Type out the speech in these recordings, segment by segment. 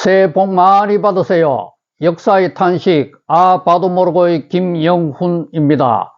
새해 복 많이 받으세요. 역사의 탄식, 봐도 모르고의 김영훈입니다.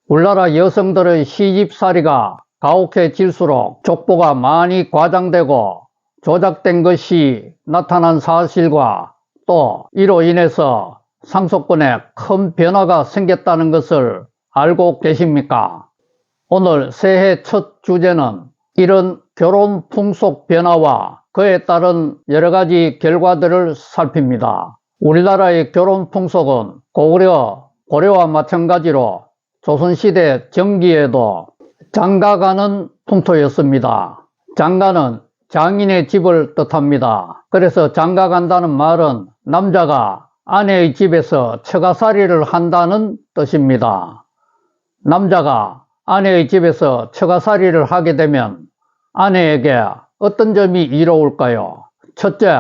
우리나라 여성들의 시집살이가 가혹해질수록 족보가 많이 과장되고 조작된 것이 나타난 사실과 또 이로 인해서 상속권에 큰 변화가 생겼다는 것을 알고 계십니까? 오늘 새해 첫 주제는 이런 결혼 풍속 변화와 그에 따른 여러가지 결과들을 살핍니다. 우리나라의 결혼 풍속은 고려와 마찬가지로 조선시대 전기에도 장가가는 풍토였습니다. 장가는 장인의 집을 뜻합니다. 그래서 장가간다는 말은 남자가 아내의 집에서 처가살이를 한다는 뜻입니다. 남자가 아내의 집에서 처가살이를 하게 되면 아내에게 어떤 점이 이로울까요? 첫째,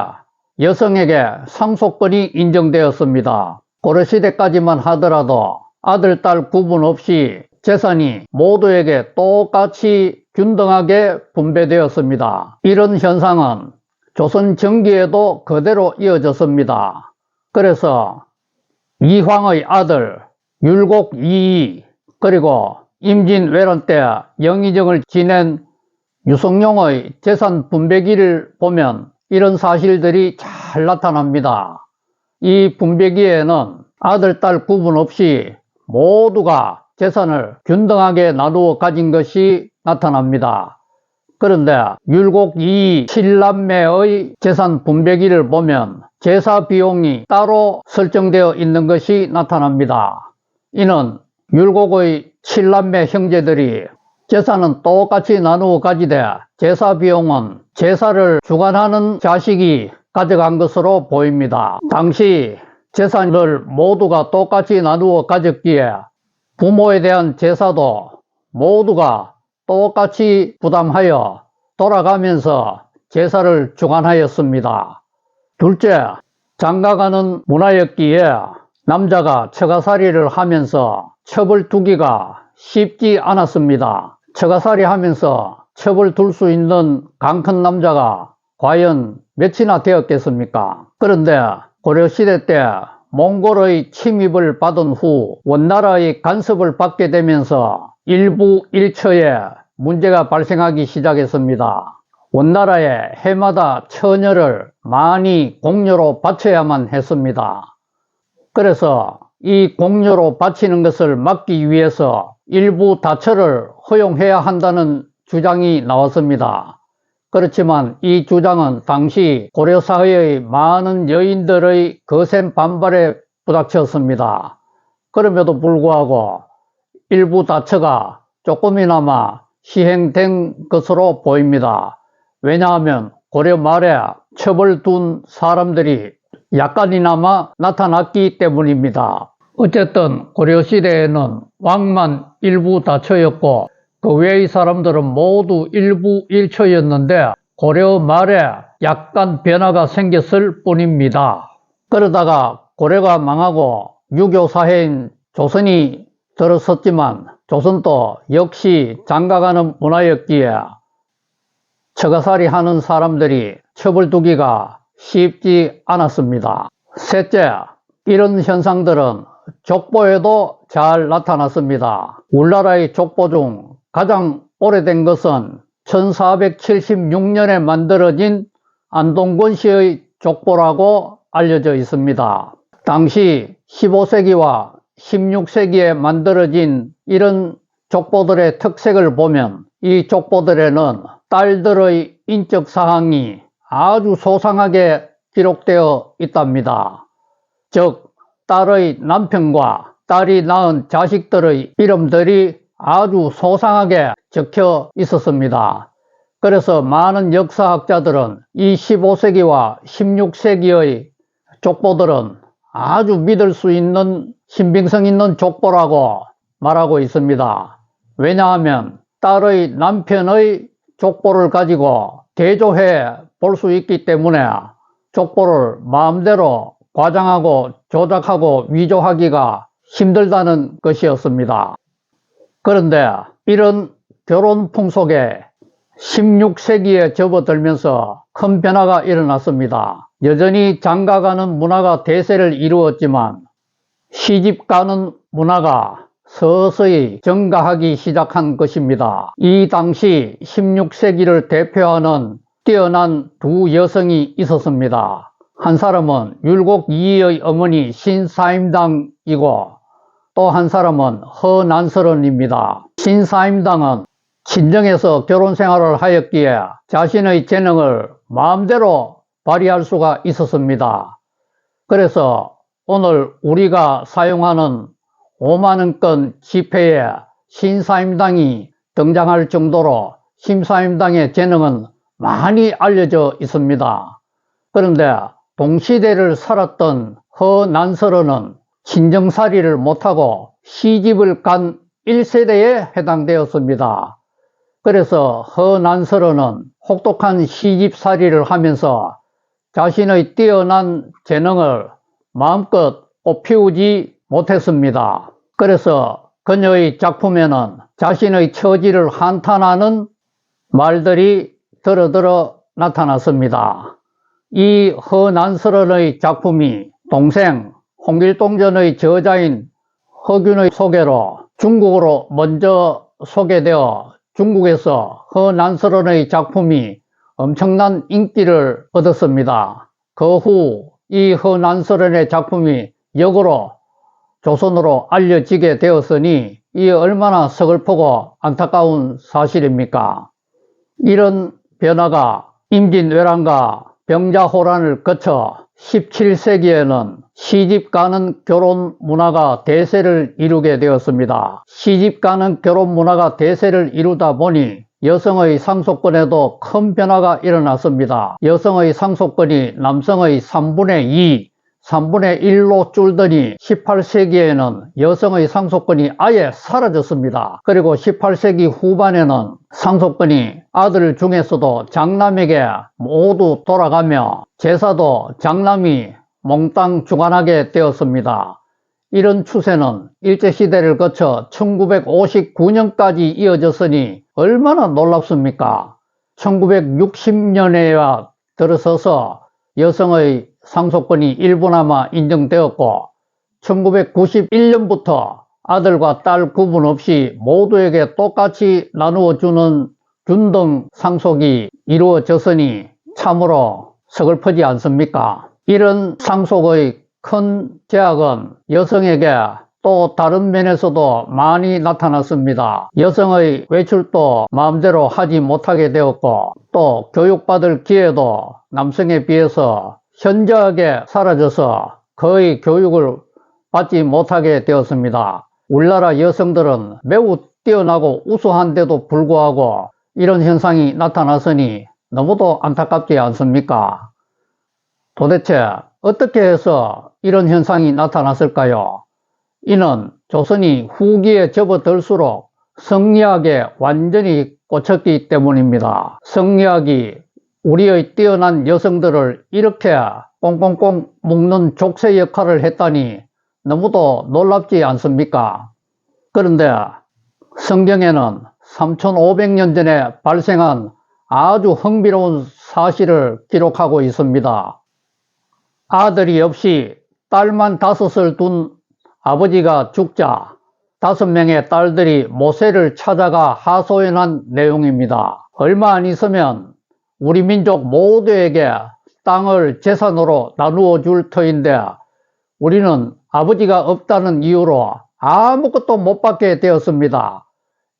여성에게 상속권이 인정되었습니다. 고려시대까지만 하더라도 아들, 딸 구분 없이 재산이 모두에게 똑같이 균등하게 분배되었습니다. 이런 현상은 조선 전기에도 그대로 이어졌습니다. 그래서 이황의 아들 율곡 이이 그리고 임진왜란 때 영의정을 지낸 유성룡의 재산 분배기를 보면 이런 사실들이 잘 나타납니다. 이 분배기에는 아들, 딸 구분 없이 모두가 재산을 균등하게 나누어 가진 것이 나타납니다. 그런데 율곡 이이 7남매의 재산 분배기를 보면 제사 비용이 따로 설정되어 있는 것이 나타납니다. 이는 율곡의 7남매 형제들이 재산은 똑같이 나누어 가지되 제사 비용은 제사를 주관하는 자식이 가져간 것으로 보입니다. 당시 재산을 모두가 똑같이 나누어 가졌기에 부모에 대한 제사도 모두가 똑같이 부담하여 돌아가면서 제사를 주관하였습니다. 둘째, 장가가는 문화였기에 남자가 처가살이를 하면서 첩을 두기가 쉽지 않았습니다. 처가살이 하면서 첩을 둘 수 있는 강큰 남자가 과연 몇이나 되었겠습니까? 그런데 고려시대 때 몽골의 침입을 받은 후 원나라의 간섭을 받게 되면서 일부 일처에 문제가 발생하기 시작했습니다. 원나라에 해마다 처녀를 많이 공료로 바쳐야만 했습니다. 그래서 이 공료로 바치는 것을 막기 위해서 일부 다처를 허용해야 한다는 주장이 나왔습니다. 그렇지만 이 주장은 당시 고려사회의 많은 여인들의 거센 반발에 부닥쳤습니다. 그럼에도 불구하고 일부 다처가 조금이나마 시행된 것으로 보입니다. 왜냐하면 고려 말에 첩을 둔 사람들이 약간이나마 나타났기 때문입니다. 어쨌든 고려시대에는 왕만 일부 다처였고 그 외의 사람들은 모두 일부 일처였는데 고려 말에 약간 변화가 생겼을 뿐입니다. 그러다가 고려가 망하고 유교사회인 조선이 들어섰지만 조선도 역시 장가가는 문화였기에 처가살이 하는 사람들이 첩을 두기가 쉽지 않았습니다. 셋째, 이런 현상들은 족보에도 잘 나타났습니다. 우리나라의 족보 중 가장 오래된 것은 1476년에 만들어진 안동권 시의 족보라고 알려져 있습니다. 당시 15세기와 16세기에 만들어진 이런 족보들의 특색을 보면 이 족보들에는 딸들의 인적 사항이 아주 소상하게 기록되어 있답니다. 즉, 딸의 남편과 딸이 낳은 자식들의 이름들이 아주 소상하게 적혀 있었습니다. 그래서 많은 역사학자들은 이 15세기와 16세기의 족보들은 아주 믿을 수 있는 신빙성 있는 족보라고 말하고 있습니다. 왜냐하면 딸의 남편의 족보를 가지고 대조해 볼 수 있기 때문에 족보를 마음대로 과장하고 조작하고 위조하기가 힘들다는 것이었습니다. 그런데 이런 결혼 풍속에 16세기에 접어들면서 큰 변화가 일어났습니다. 여전히 장가가는 문화가 대세를 이루었지만 시집가는 문화가 서서히 증가하기 시작한 것입니다. 이 당시 16세기를 대표하는 뛰어난 두 여성이 있었습니다. 한 사람은 율곡 이의 어머니 신사임당이고 또 한 사람은 허난설원입니다. 신사임당은 친정에서 결혼 생활을 하였기에 자신의 재능을 마음대로 발휘할 수가 있었습니다. 그래서 오늘 우리가 사용하는 5만원권 지폐에 신사임당이 등장할 정도로 신사임당의 재능은 많이 알려져 있습니다. 그런데 동시대를 살았던 허난설원은 친정살이를 못하고 시집을 간 1세대에 해당되었습니다. 그래서 허난설원은 혹독한 시집살이를 하면서 자신의 뛰어난 재능을 마음껏 꽃피우지 못했습니다. 그래서 그녀의 작품에는 자신의 처지를 한탄하는 말들이 드러들어 나타났습니다. 이 허난설원의 작품이 동생 홍길동전의 저자인 허균의 소개로 중국으로 먼저 소개되어 중국에서 허난설원의 작품이 엄청난 인기를 얻었습니다. 그 후 이 허난설원의 작품이 역으로 조선으로 알려지게 되었으니 이 얼마나 서글프고 안타까운 사실입니까? 이런 변화가 임진왜란과 병자호란을 거쳐 17세기에는 시집가는 결혼 문화가 대세를 이루게 되었습니다. 시집가는 결혼 문화가 대세를 이루다 보니 여성의 상속권에도 큰 변화가 일어났습니다. 여성의 상속권이 남성의 3분의 2, 3분의 1로 줄더니 18세기에는 여성의 상속권이 아예 사라졌습니다. 그리고 18세기 후반에는 상속권이 아들 중에서도 장남에게 모두 돌아가며 제사도 장남이 몽땅 주관하게 되었습니다. 이런 추세는 일제시대를 거쳐 1959년까지 이어졌으니 얼마나 놀랍습니까? 1960년에야 들어서서 여성의 상속권이 일부나마 인정되었고 1991년부터 아들과 딸 구분 없이 모두에게 똑같이 나누어주는 균등 상속이 이루어졌으니 참으로 서글프지 않습니까? 이런 상속의 큰 제약은 여성에게 또 다른 면에서도 많이 나타났습니다. 여성의 외출도 마음대로 하지 못하게 되었고 또 교육받을 기회도 남성에 비해서 현저하게 사라져서 거의 교육을 받지 못하게 되었습니다. 우리나라 여성들은 매우 뛰어나고 우수한데도 불구하고 이런 현상이 나타났으니 너무도 안타깝지 않습니까? 도대체 어떻게 해서 이런 현상이 나타났을까요? 이는 조선이 후기에 접어들수록 성리학에 완전히 꽂혔기 때문입니다. 성리학이 우리의 뛰어난 여성들을 이렇게 꽁꽁꽁 묶는 족쇄 역할을 했다니 너무도 놀랍지 않습니까? 그런데 성경에는 3500년 전에 발생한 아주 흥미로운 사실을 기록하고 있습니다. 아들이 없이 딸만 5을 둔 아버지가 죽자 5명의 딸들이 모세를 찾아가 하소연한 내용입니다. 얼마 안 있으면 우리 민족 모두에게 땅을 재산으로 나누어 줄 터인데 우리는 아버지가 없다는 이유로 아무것도 못 받게 되었습니다.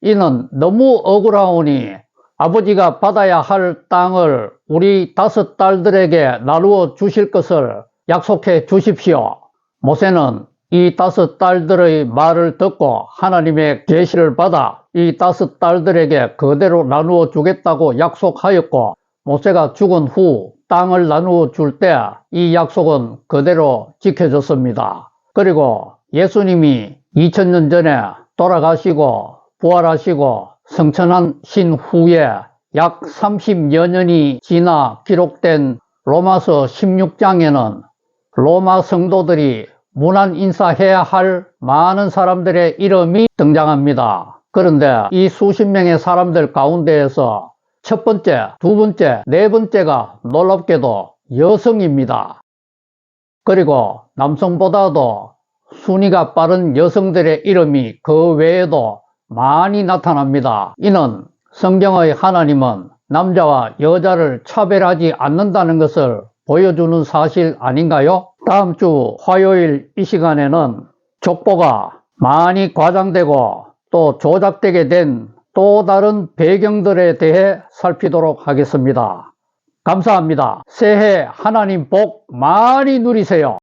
이는 너무 억울하오니 아버지가 받아야 할 땅을 우리 5 딸들에게 나누어 주실 것을 약속해 주십시오. 모세는 이 5 딸들의 말을 듣고 하나님의 계시를 받아 이 5 딸들에게 그대로 나누어 주겠다고 약속하였고 모세가 죽은 후 땅을 나누어 줄 때 이 약속은 그대로 지켜졌습니다. 그리고 예수님이 2000년 전에 돌아가시고 부활하시고 성천하신 후에 약 30여 년이 지나 기록된 로마서 16장에는 로마 성도들이 문안 인사해야 할 많은 사람들의 이름이 등장합니다. 그런데 이 수십 명의 사람들 가운데에서 첫 번째, 두 번째, 네 번째가 놀랍게도 여성입니다. 그리고 남성보다도 순위가 빠른 여성들의 이름이 그 외에도 많이 나타납니다. 이는 성경의 하나님은 남자와 여자를 차별하지 않는다는 것을 보여주는 사실 아닌가요? 다음 주 화요일 이 시간에는 족보가 많이 과장되고 또 조작되게 된 또 다른 배경들에 대해 살피도록 하겠습니다. 감사합니다. 새해 하나님 복 많이 누리세요.